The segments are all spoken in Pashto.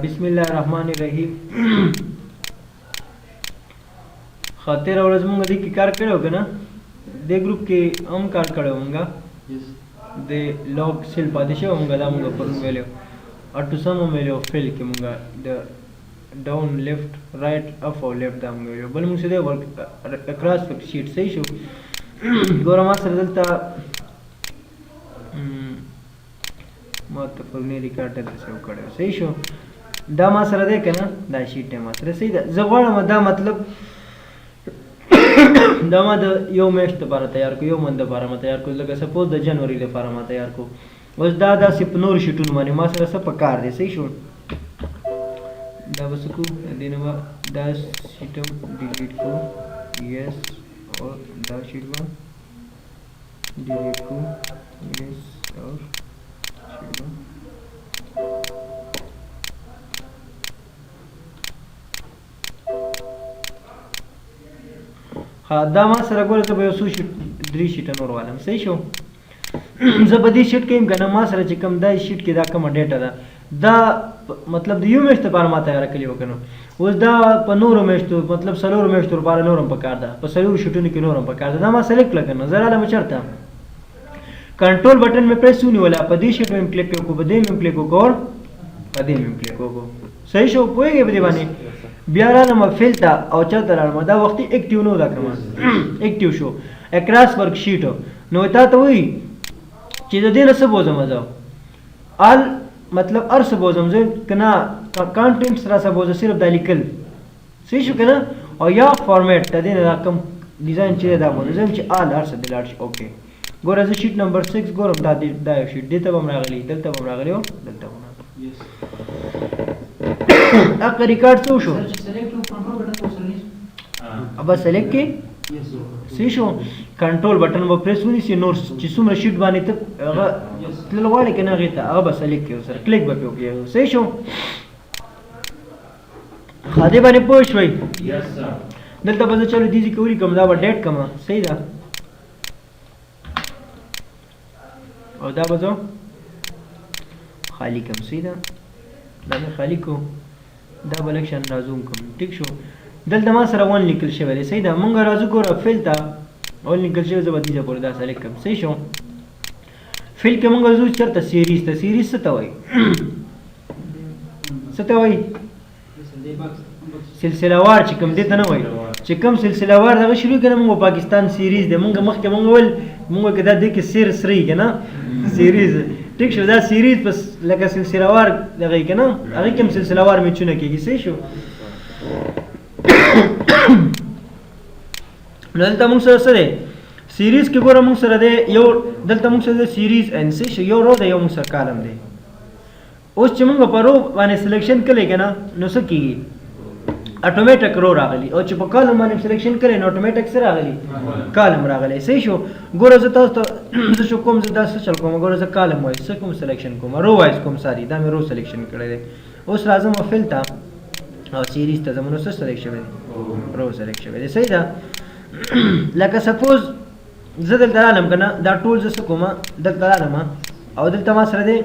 بسم الله الرحمن الرحیم. خاطر ورځ موږ دې کې کار کړو کنه، دې ګروپ کې هم کار کړو موږ د لوګ سیل پاتې شو موږ دا موږ پرون ویلو اټو سم ویلو فیل کې موږ د ډاون لیفت رائټ اپ او لیفت دا موږ ویلو بل موږ دې ورک اکراس فک شیټ صحیح شو. ګوره ما سره دلته ما ته پرونی ریکارډ ته سیو کړو صحیح شو. دا ما سره دی کنه، دا شیټ ما سره صحیح ده. زه غواړم دا مطلب دا ما د یو میاشت لپاره تیار کو، یو منت لپاره ما تیار کو، لکه سپوز د جنوري لپاره ما تیار کو. اوس دا داسې په نورو شیټونو باندې ما سره څه په کار دی صحیح شو. دا به څه کو دې نه به دا شیټ هم ډیلیټ کو، یس، او دا شیټ به ډیلیټ کو، یس، اور شیټ به دا ما سره ګوره ته به یو څو شیټ 3 شیټه نور والم صحیح شو. زه به دې شیټ کې یم کنه، ما سره چې کوم دا شیټ کې دا کومه ډیټا ده دا مطلب د یو میاشت لپاره ما تیار کړی و کنه. اوس دا په نورو میاشتو مطلب څلورو میاشتو لپاره نورم پکار ده، په څلورو شیټونو کې نورم پکار ده. دا ما سلیکټ کړه کنه، زه رالم چېرته کنټرول بټن مې پریس ونیوله، په دې شیټ مې کلیک وکړو، په دې مې کلیک وکړو، په دې مې کلیک وکړو صحیح شو. پوهېږې په دې باندې بیا رالم فیل ته او چېرته لاړم، دا وختي اکټیو نه و دا کومه اکټیو شو اکراس ورک شیټ. نو تا ته وایي چې د دې نه څه بوځم زه آل مطلب هر څه بوځم زه که نه کانټینټس را څه بوځه صرف دا لیکل صحیح شو که نه، او یا فارمیټ د دې نه دا کوم ډیزاین چې دا بوځم زه چې آل هر څه دې لاړ شي. اوکې ګوره زه شیټ نمبر 6 ګورم، دا یو شیټ دې ته به هم راغلی، دلته به هم راغلی او دلته به هم اقا ریکارډ څه وشو ابا سلیکټ کې صحیح شو. کنټرول بټن به پریس ونیسي، نور چې څومره شیټ باندې ته هغه تلل غواړې که نه هغې ته هغه به سلیکټ کړې ورسره کلیک به پرې وکړې صحیح شو. ښه دې باندې پوه شوئ. دلته به زه چلو دې ځای کې ولیکم، دا به ډیټ کړم صحیح ده، او دا به زه خالي کړم صحیح ده. دا مې خالي کړو، دا به لږ شان رازوم کړم ټیک شو. دلته ما سره 1 لیکل شوی دی صحیح ده. مونږ راځو ګوره فیل ته 1 لیکل شوی، زه به دې ځای پورې دا سلیکټ کړم صحیح شو. فیل کې مونږ ځو چېرته سیریز ته. سیریز څه ته وایي څه ته وایي سلسله وار چې کوم دې ته نه وایي، چې کوم سلسله وار دغه شروع کړه مونږ پاکستان سیریز دی. مونږ مخکې مونږ ویل مونږ که دا دې کې سیر سری که نه سیریز ټیک شو. دا سیریز پس لکه سلسله وار دغه یې که نه هغې کې هم سلسله وار میچونه کېږي صحیح شو. نو دلته مونږ سره څه دی سیریز کې ګوره مونږ سره دی یو، دلته مونږ سره دی سیریز این صحیح شو، یو رو دی یو مونږ سره کالم دی. اوس چې مونږ په رو باندې سلیکشن کړی که نه نو څه کېږي اټومیټک رو راغلی، او چې په کالم باندې سلیکشن کړی نو اټومیټک څه راغلی کالم راغلی صحیح شو. ګوره زه تاسو ته زه چې کوم زه دا څه چل کوم ګوره زه کالم وایز څه کوم سلیکشن کوم رو وایز کوم ساري دا مې رو سلیکشن کړی دی. اوس راځم فیل ته او سیریز ته زمونږ څه سلیکټ شوی دی رو سلیکټ شوی دی صحیح ده. لکه سپوز زه دلته رالم که نه دا ټول زه څه کوم دلته رالم او دلته ما سره دی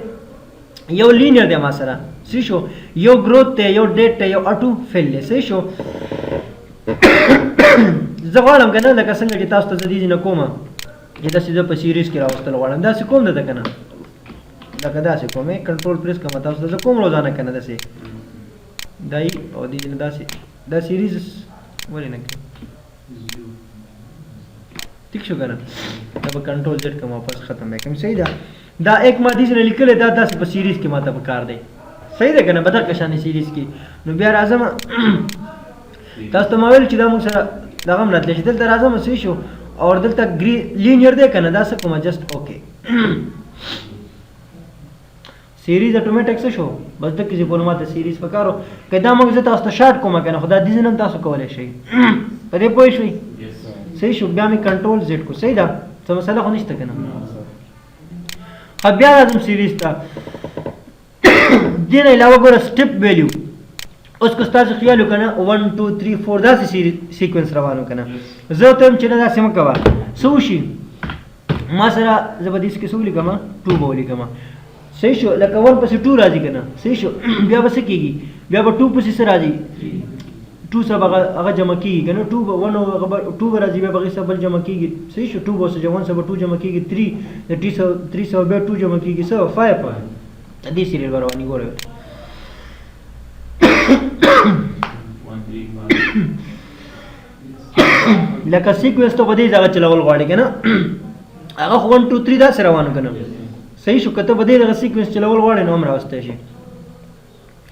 یو لینیر دی ما سره صحیح شو، یو گروت دی یو ډیټ دی یو اټو فیل دی صحیح شو. زه غواړم که نه لکه څنګه چې تاسو ته زه دې نه کوم چې داسې زه په سیریز کې راوستل غواړم داسې کوم ده که نه لکه داسې کوم کنټرول پریس کوم تاسو ته زه کوم روزانه که نه داسې دای او دې نه داسې دا سیریز ولې نه کوي ټیک شو که نه. دا به کنټرول زیډ کوم واپس ختم به کوم صحیح ده. دا ایک ما دې نه لیکلی دا داسې په سیریز کې ما ته په کار دی صحیح ده که نه، بدقه شانې سیریز کې. نو بیا راځم تاسو ته ما ویل چې دا مونږ سره دغه هم راتلی شي، دلته راځم صحیح شو. او دلته لینیر دی که نه دا څه کومه جسټ اوکې سیریز اټومیټک څه شو بس دکې چې پورې ما ته سیریز پکارو. که دا موږ زه تاسو ته شارټ کوم که نه خو دا دیزن هم تاسو کولی شئ په دې پوه شوئ صحیح شو. بیا مې کنټرول زیډ کو صحیح ده، څه مسله خو نشته که نه. بیا راځم سیریز ته. دې نه علاوه ګوره سټپ ویلیو اوس که ستاسو خیال وکړه نه 1 2 3 4 داسې سیکوینس روان وکړه. زه ورته وایم چې نه داسې مه کوه څه وشي ما سره زه به داسې کې څه ولیکم 2 به ولیکم صحیح شو لکه 1 پسې 2 راځي که نه صحیح شو بیا به څه کېږي بیا به 2 پسې څه راځي 2 سره به هغه جمع کېږي که نه 2 به 1 او 2 به راځي بیا به هغې سره بل جمع کېږي صحیح شو 2 به 1 سره به 2 جمع کېږي 3 د 3 سره بیا 2 جمع کېږي څه 5 دې سیریل به رواني ګوره لکه سیکوینس ته په دې ځای چلول غواړي که نه هغه خو 1 2 3 داسې روانو که نه صحیح شو که ته په دې دغه سیکوینس چلول غواړې نو هم راوستی شي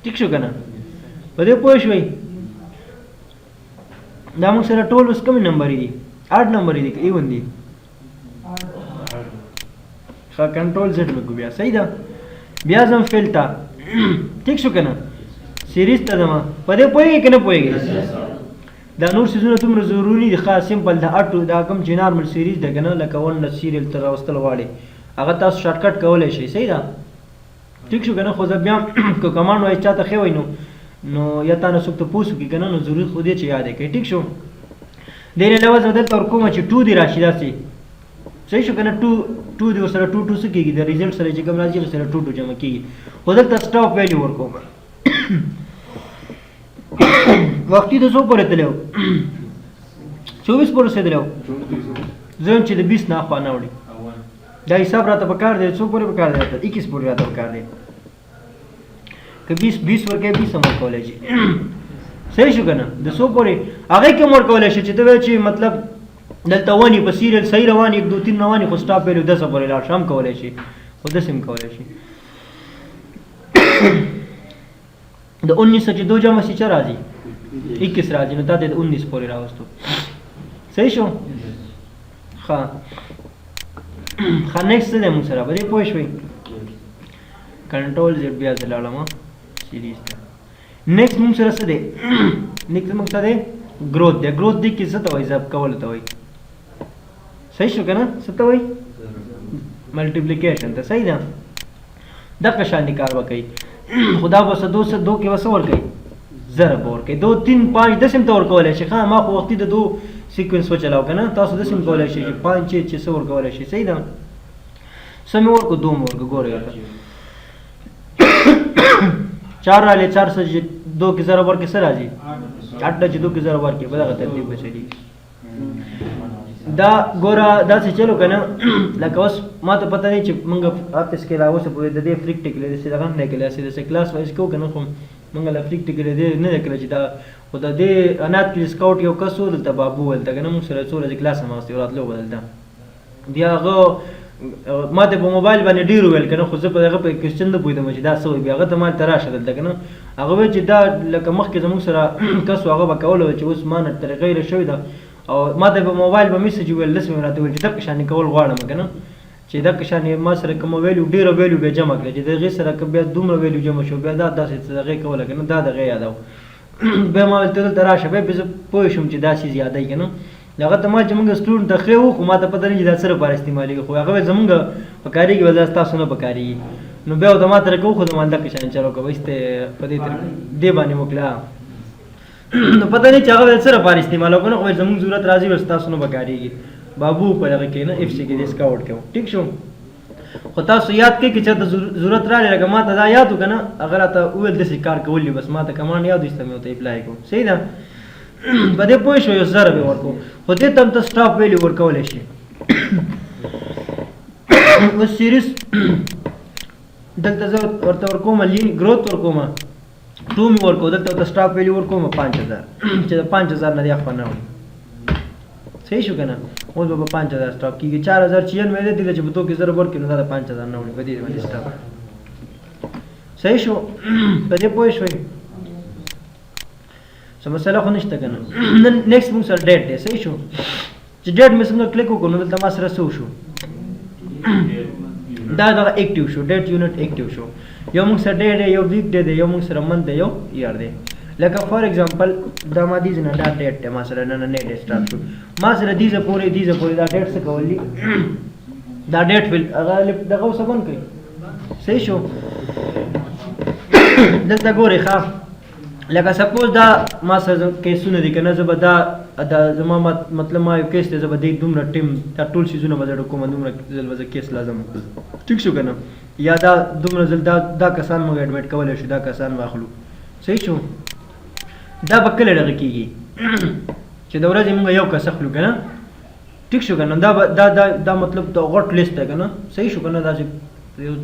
ټیک شو که نه په دې پوه شوئ دا موږ سره ټول اوس کومې نمبرې دي 8 نمبرې دي که ایون دي ښه کنټرول زیډ مې کو بیا صحیح ده بیا ځم فیل ته ټیک شو که نه سیریز ته ځم په دې پوهېږې که نه پوهېږې دا نور څیزونه دومره ضروري دي ښه سمپل د اټو دا کوم چې نارمل سیریز ده که نه لکه 1 نه سیریل ته راوستل غواړې هغه تاسو شارټکټ کولی شئ صحیح ده ټیک شو که نه خو زه بیا که کمانډ وایز چاته ښې وایي نو یا تا نه څوک ته پوس وکړي که نه نو ضروري خو دې چې یاد یې کړئ ټیک شو دې نه علاوه زه دلته ورکومه چې 2 دې راشي داسې صحیح شو که نه 2 دې ورسره 2 څه کېږي د ریزلټ سره چې کوم راځي ورسره 2 جمع کېږي خو دلته سټاپ ویلیو ورکومه وختي د څو پورې تللی و 24 پورې رسېدلی و زه یم چې د 20 نه اخوا نه وړي دا حساب راته پکار دی څو پورې پکار دی راته 21 پورې راته پکار دی که 20 ورکوې 20 هم ورکولی شي صحیح شو که نه د څو پورې هغې کې هم ورکولی شي چې ته وایې چې مطلب دلته ونې په سیریل صحیح روان 1 2 3 روان خو سټاپ ویلو 10 پورې لاړ شي هم کولی شي خو داسې هم کولی شي د 19 چې 2 جمع شي څه راځي 21 راځي نو تا ته د 19 پورې راوستو صحیح شو ښه نیکسټ څه دی موږ سره په دې پوه شوئ کنټرول زیډ بیا زه لاړم سیریز ته نیکسټ موږ سره څه دی نیکسټ موږ سره دی ګروث دی ګروث دی کې څه ته وایي ضبط کولو ته وایي صحیح شو که نه څه ته وایي ملټیپلیکیشن ته صحیح ده دغه شانې کار به کوي خو دا به څه 2 کې به څه ورکوي ضرب به ورکوي 2 3 5 داسې هم ته ورکولی شي ښه ما خو وختي د 2 سیکوینس وچلاو که نه تاسو داسې هم کولی شئ چې 5 6 څه ورکولی شئ صحیح ده څه مې ورکړو 2 مې ورکړو ګورئ ورته 4 راغلی 4 سره چې 2 کې ضرب ورکړې څه راځي 8 چې 2 کې ضرب ورکړې په دغه ترتیب به چلېږي دا ګوره داسې چلو که نه لکه اوس ما ته پته دی چې موږ آفس کې را اوسه پورې د دې فریک ټکلی داسې دغه هم دی کړی داسې داسې کلاس وایز کوو که نه خو موږ له فریک ټکلی دی نه دی کړی چې دا خو د دې انات کې سکاوټ یو کس و دلته بابو ولته که نه موږ سره څو ورځې کلاس هم اخیستې راتلو به دلته بیا هغه ما ته په موبایل باندې ډېر وویل که نه خو زه په هغه په کوېسچن نه پوهېدم چې دا څه وایي بیا هغه ته ما ته راشه دلته که نه هغه وایي چې دا لکه مخکې زموږ سره کس و هغه به کولی وی چې اوس ما نه طریقه یې شوې ده او ما ته په موبایل به میسج وویل داسې مې راته ویل چې دغه شانې کول غواړم که نه چې دغه شانې ما سره کوم ویلیو ډېره ویلیو بیا جمع کړه چې د هغې سره که بیا دومره ویلیو جمع شو بیا دا داسې څه دغې کوله که نه دا دغې یادو بیا ما ویل ته دلته راشه بیا زه پوه شوم چې دا چیز یادوي که نه هغه ته ما چې موږ سټوډنټ ته ښې وو خو ما ته پته نه چې دا څه لپاره استعمالېږي خو هغه ویل زمونږ په کارېږي ویل دا ستاسو نه په کارېږي نو بیا ورته ما طریقه وښوده ما دغه شان چلو که وایستې په دې باندې وکړه نو پته نه چې هغه ویل څه لپاره استعمالوه که نه خو ویل زمونږ ضرورت راځي ویل ستاسو نه به کارېږي بابو په دغه کې نه اف سی کې د سکاوټ کې ټیک شو خو تاسو یاد کړئ که چېرته ضرورت راغلی لکه ما ته دا یاد و که نه هغه راته وویل داسې کار کول دي بس ما ته کمانډ یاد و ایسته مې ورته اپلای کړو صحیح ده په دې پوه شو یو ضرب یې ورکړو خو دې ته هم ته سټاپ ویلیو ورکولی شي اوس سیریز دلته زه ورته ورکومه ګروث ورکومه 2 مې ورکړو دلته ورته سټاپ ویلیو ورکومه 5000 چې د 5000 نه دې اخوا نه وړي صحیح شو که نه اوس به 5000 سټاپ کېږي 4096 دی چې په 2 کې ضرب ورکړي نو دا د 5000 نه وړي په دې باندې سټاپ صحیح شو په دې پوه شوئ څه مسله خو نشته که نه نن نیکسټ موږ سره ډیټ دی صحیح شو چې ډیټ مې څنګه کلیک وکړو نو دلته ما سره څه وشو دا دغه اکټیو شو ډیټ یونټ اکټیو شو یو موږ سره ډیټ دی یو ویک دی یو موږ سره منت دی یو ایئر دی لکه فار ایگزامپل دا ما دیز نه دا ډیټ دی ما سره نن نه ډیټ سټارټ شو ما سره دیزه پورې دا ډیټ څه کول دي دا ډیټ فیل هغه دغه اوسه بند کړئ صحیح شو دلته ګورئ ښه لکه سپوز دا ما سره کیسونه دي که نه زه به دا دا زما مطلب ما یو کیس دی زه به دې دومره ټیم دا ټول څیزونه به زه ډکوم دومره ځل به زه کیس لازم ټیک شو که نه یا دا دومره ځل دا کسان موږ اډمیټ کولی شو دا کسان واخلو صحیح شو دا به کله دغه کېږي چې د ورځې موږ یو کس اخلو که نه ټیک شو که نه دا مطلب د غټ لیست دی که نه صحیح شو که نه دا چې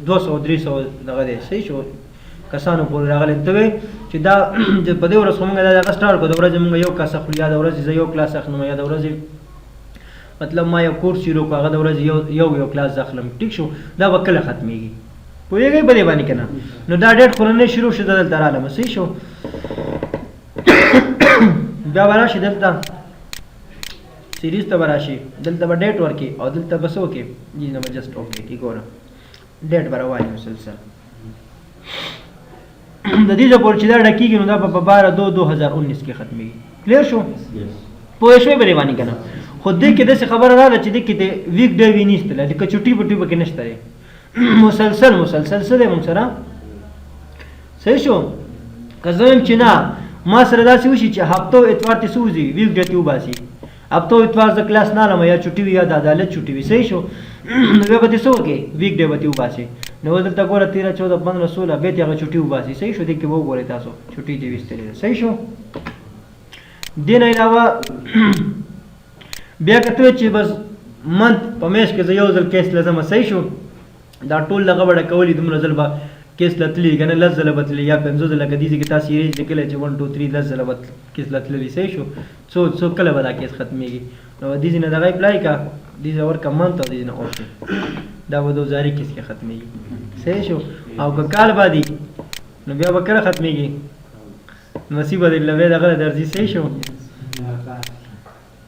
200-300 دغه دی صحیح شو کسانو پورې راغلی ته وایې چې دا په دې ورځ خو موږ دا دغه سټارټ کړو د ورځې موږ یو کس اخلو یا د ورځې زه یو کلاس اخلم یا د ورځې مطلب ما یو کورس شروع کړو هغه د ورځې یو کلاس زه اخلم ټیک شو دا به کله ختمېږي پوهېږئ په دې باندې که نه نو دا ډېټ خو نن شروع شو دلته رالم صحیح شو بیا به راشي دلته سیریز ته به راشي دلته به ډیټ ورکړي او دلته به څه وکړي جي نه به جسټ اوکې کړي ګوره ډیټ به روان مسلسل د دې ځای پورې چې دا ډکېږي نو دا به په 12/2/2019 کې ختمېږي کلیر شو پوه شوې په دې باندې که نه خو دې کې داسې خبره راغله چې دې کې د ویک ډے وي نشته لکه چټي بټي پکې نشته دی مسلسل څه دی موږ سره صحیح شو که زه وایم چې نه ما سره داسې وشي چې هفتو اتوار ته څه وځي ویک ډے ته وباسي هفتو اتوار زه کلاس نه لم یا چټي وي یا د عدالت چټي وي صحیح شو نو بیا به دې څه وکړې ویک ډے به تې وباسي نو دلته ګوره 13 14 15 16 بیا تې هغه چټي وباسي صحیح شو دې کې به وګورئ تاسو چټي دې ویستلې ده صحیح شو دې نه علاوه بیا که ته چې بس منت په میاشت کې زه یو ځل کیس لزم صحیح شو دا ټول دغه به ډکولي دومره ځل به کیس لتلی که نه 10 ځله به تللی یا 50 ځله که دې کې تا سیریز لیکلی چې 1 2 3 10 ځله به کیس لتللی صحیح شو څو کله به دا کیس ختمېږي نو دې ځای نه دغه اپلای که دې ځای ورکړه منت او دې ځای نه اوکې دا به 2000 کیس کې ختمېږي صحیح شو او که کال بعدي نو بیا به کله ختمېږي نصیب به درله بیا دغه درځي صحیح شو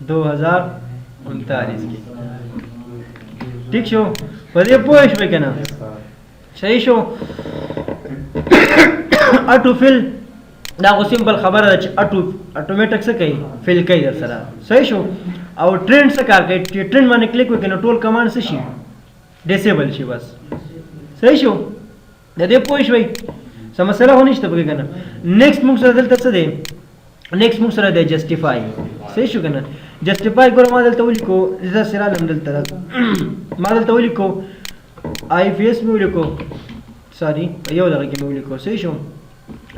2039 کې ټیک شو په دې پوه شوې که نه صحیح شو اټو فل دا خو سمپل خبره ده چې اټومیټک څه کوي فل کوي در سره صحیح شو او ټرینډ څه کار کوي چې ټرینډ باندې کلیک وکړي نو ټول کمانډ څه شي ډیسیبل شي بس صحیح شو د دې پوه شوئ څه مسله خو نشته پکې که نه نیکسټ موږ سره دلته څه دی نیکسټ موږ سره دی جسټیفای صحیح شو که نه جسټیفای ګوره ما دلته ولیکو زه سرالم دلته ما دلته ولیکو آی پی ایس مې ولیکو ساري یو دغه کې مې ولیکو صحیح شو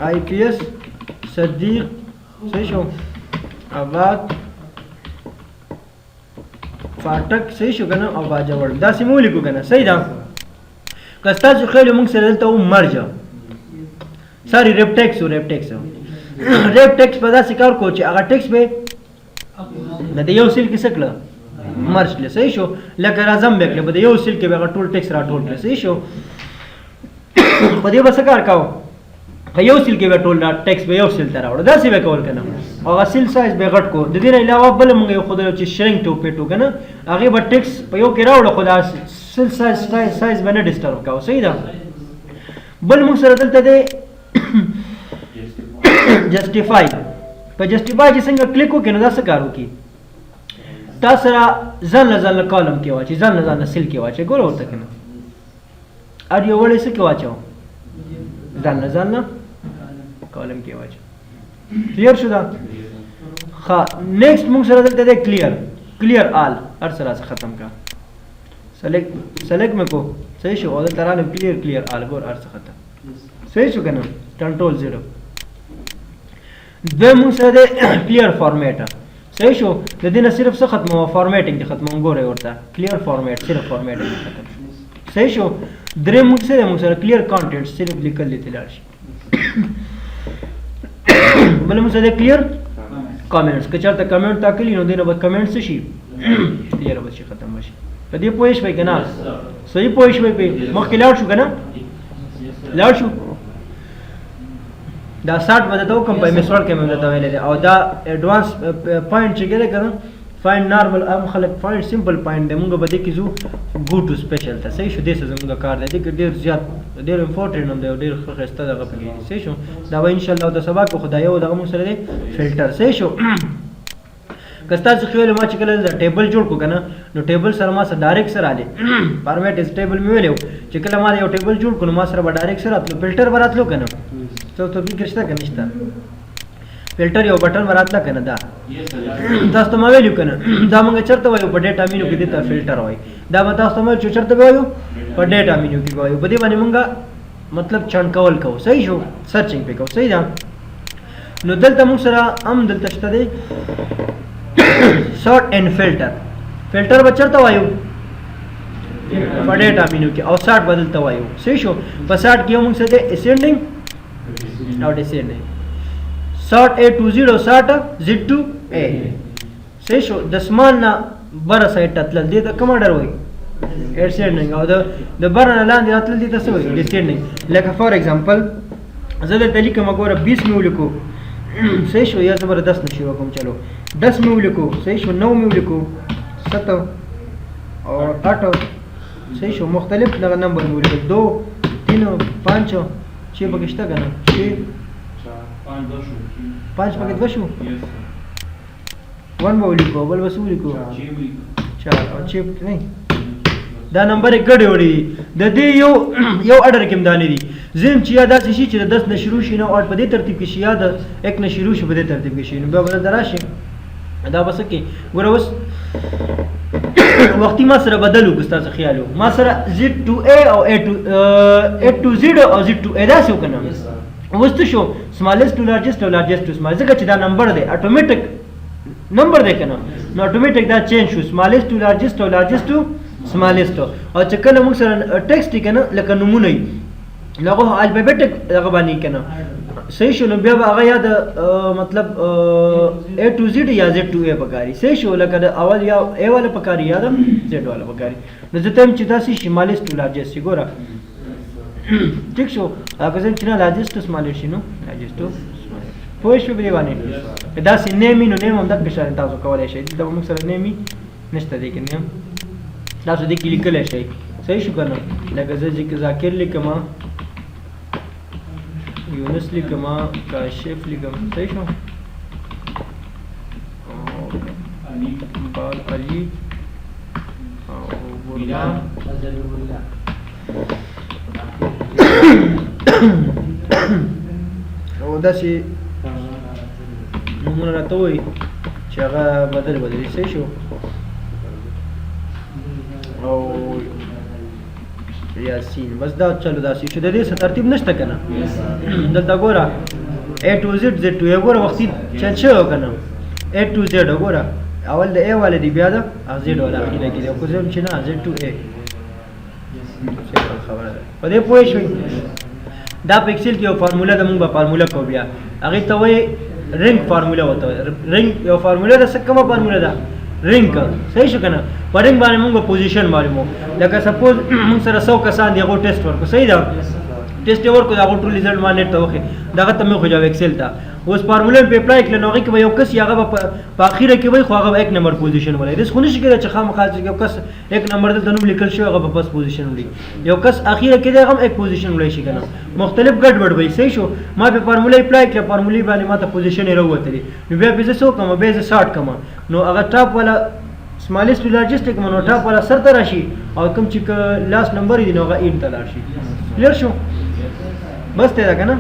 آی پی ایس صدیق صحیح شو آباد فاټک صحیح شو که نه او باجوړ داسې مې ولیکو که نه صحیح ده که ستاسو خیال موږ سره دلته ومرجه ساري ریپټیکس په داسې کار کو چې هغه ټیکس به د یو سیل کې څه کړه مرج کړه صحیح شو لکه راځم به کړه به د یو سیل کې به هغه ټول ټیکس راټول کړه صحیح شو په دې به څه کار کوو په یو سیل کې به ټول ټیکس به یو سیل ته راوړو داسې به کول که نه او هغه سیل سایز به غټ کو د دې نه علاوه بله مونږ یو ښودلی چې شرینک ټو پیټو که نه هغې به ټیکس په یو کې راوړو خو دا سیل سایز به نه ډسټرب کوو صحیح ده بل مونږ سره دلته دی جسټیفای په جسټیفای چې څنګه کلیک وکړي نو دا څه کار وکړي تا سره ځان له کالم کې واچي ځان له سیل کې واچي ګوره ورته که نه هر یو وړی څه کې واچو ځان له کالم کې واچو کلیر شو دا ښه نیکسټ موږ سره دلته دی کلیر آل هر څه راڅه ختم کا سلیکټ مې کو صحیح شو او دلته رالم کلیر آل ګور هر څه ختم صحیح شو که نه کنټرول 0 دویم موږ سره دی کلیر فارمیټ صحیح شو د دې نه صرف څه ختموه فارمیټینګ دې ختموم ګورئ ورته کلیر فارمیټ صرف فارمیټینګ ختم صحیح شو دریم موږ سره موږ سره کلیر کانټینټ صرف لیکل دې ته لاړ شي بل موږ سره کلیر کامنټس که چېرته کمنټ ټاکلي نو دې نه به کمنټ څه شي کلیر به شي ختم به شي په دې پوه شوئ که نه صحیح پوه شوئ پې مخکې لاړ شو که نه لاړ شو دا 60 به درته وکړم په میسوړ کې مې درته ویلی دی او دا ایډوانس پوینټ چې دی که نه فاینډ نارمل عام خلک فاینډ سمپل پوینټ دی مونږ به دې کې ځو ګو ټو سپیشل ته صحیح شو دې څه زموږ کار دی دې کې ډېر زیات ډېر امپورټنټ هم دی او ډېر ښه ښایسته دغه پکې دي صحیح شو دا به انشاءالله د سبا کې خو دا یو دغه مونږ سره دی فلټر صحیح شو که ستاسو خیال ما چې کله ټیبل جوړ کړو که نه نو ټیبل سره ما سره ډایرکټ سره رالی فارمیټ از ټیبل مې ویلی چې کله ما یو ټیبل جوړ کړو نو ما سره به ډایرکټ سره راتلو فلټر به راتلو که نه ته فکر شته که نشته فلټر یو بټن وراتله کنه دا تاسو ته ما ویلو کنه دا موږ چرته وایو په ډیټا مینو کې دته فلټر وایي دا به تاسو ته ما چرته وایو په ډیټا مینو کې وایو په دې باندې موږ مطلب چن کول کوو صحیح شو سرچینګ پې کوو صحیح ده نو دلته موږ سره هم دلته شته دی سارت اینڈ فلټر فلټر به چرته وایو په ډیټا مینو کې او سارت بدلته وایو صحیح شو په سارت کې موږ سره دی اسینډینګ او ډیسینډینګ سارت A to Z او سارت Z to A صحیح شو د سمان نه بره سایډ ته تلل دې ته کوم اډر وایي اسینډینګ او د بره نه لاندې راتلل دې ته څه وایي ډیسینډینګ لکه فار ایگزامپل زه دلته لیکم ګوره 20 مې ولیکو صحیح شو یا زبردست نه شروع کوم چلو 10 مې ولیکو صحیح شو 9 مې ولیکو 7 او 8 صحیح شو مختلف دغه نمبر مې ولیکو 2 3 5 6 پکې شته که نه 5 پکې 2 شو 1 به ولیکو بل به څه ولیکو 4 او 6 پکې نه دا نمبر یې ګډې وړې دي د دې یو اډر کې هم دانې دي زم چې یا داسې شي چې د 10 نه شروع شي نو اټ په دې ترتیب کې شي یا د 1 نه شروع شي په دې ترتیب کې شي نو بیا به دلته راشي دا به څه کوي ګوره اوس وختي ما سره بدل وکړو ستاسو خیال و ما سره Z to A او A to Z او Z to A داسې وکړه اوس څه شو smallest to largest او largest to smallest ځکه چې دا نمبر دی اټومیټک نمبر دی که نه نو اټومیټک دا چینج شو smallest to largest او largest to smallest او چې کله موږ سره ټیکسټ یې که نه لکه نومونه وي نو هغه الفابیټک هغه باندې که نه صحیح شو نو بیا به هغه یا د مطلب A to Z یا Z to A پکاري صحیح شو لکه د اول یا A والا پکاري یا د Z والا پکاري نو زه ته هم چې داسې smallest to largest شي ګوره ټیک شو هغه ځم چې نه largest to smallest شي نو largest to smallest پوه شو په دې باندې داسې نیم نو نیم هم دغه شان تاسو کولی شئ دا موږ سره نیم نشته دی که نیم تاسو دې کې لیکلی شئ صحیح شو که نه لکه زه ذاکر لیکم یونس لیکم کاشف لیکم صحیح شو بال علی او ګلاب او داسې نومونه راته وایي چې هغه بدلي صحیح شو او یاسین بس دا چلو داسې چې د دې څه ترتیب نشته که نه دلته ګوره A to Z Z to A ګوره وختي چل شوی که نه A to Z ګوره اول د A والا دی بیا د Z والا اخیره کې دی خو زه چې نه Z to A خبره ده په دې پوه شوئ دا په ایکسل کې یو فارموله ده موږ به فارموله کوو بیا هغې ته وایي رنګ فارموله ورته وایي رنګ یو فارموله ده څه کومه فارموله ده رنګ صحیح شو که نه په رنګ باندې موږ به پوزیشن معلومو لکه سپوز موږ سره 100 کسان دي هغو ټیسټ ورکړو صحیح ده ټیسټ یې ورکړو د هغو ټول ریزلټ ما نیټ ته وښې دغه ته مې وښودو ایکسل ته اوس فارموله مې په اپلای کړله نو هغې کې به یو کس هغه به په اخره کې وایي خو هغه به 1 نمبر پوزیشن ولري داسې خو نشي کېدی چې خامخا یو کس 1 نمبر دلته نوم لیکل شوی هغه به فست پوزیشن ولري یو کس اخره کې دی هغه هم 1 پوزیشن ولی شي که نه مختلف ګډوډ وي صحیح شو ما په فارموله اپلای کړله فارمولې باندې ما ته پوزیشن یې راووتلې نو بیا پې زه څه وکړم بیا زه سارټ کړم نو هغه ټاپ والا smallest to largest کې نو ټاپ والا سر ته راشي او کوم چې لاست نمبر دی نو هغه 8 ته لاړ شي کلیر شو بس ته ده که نه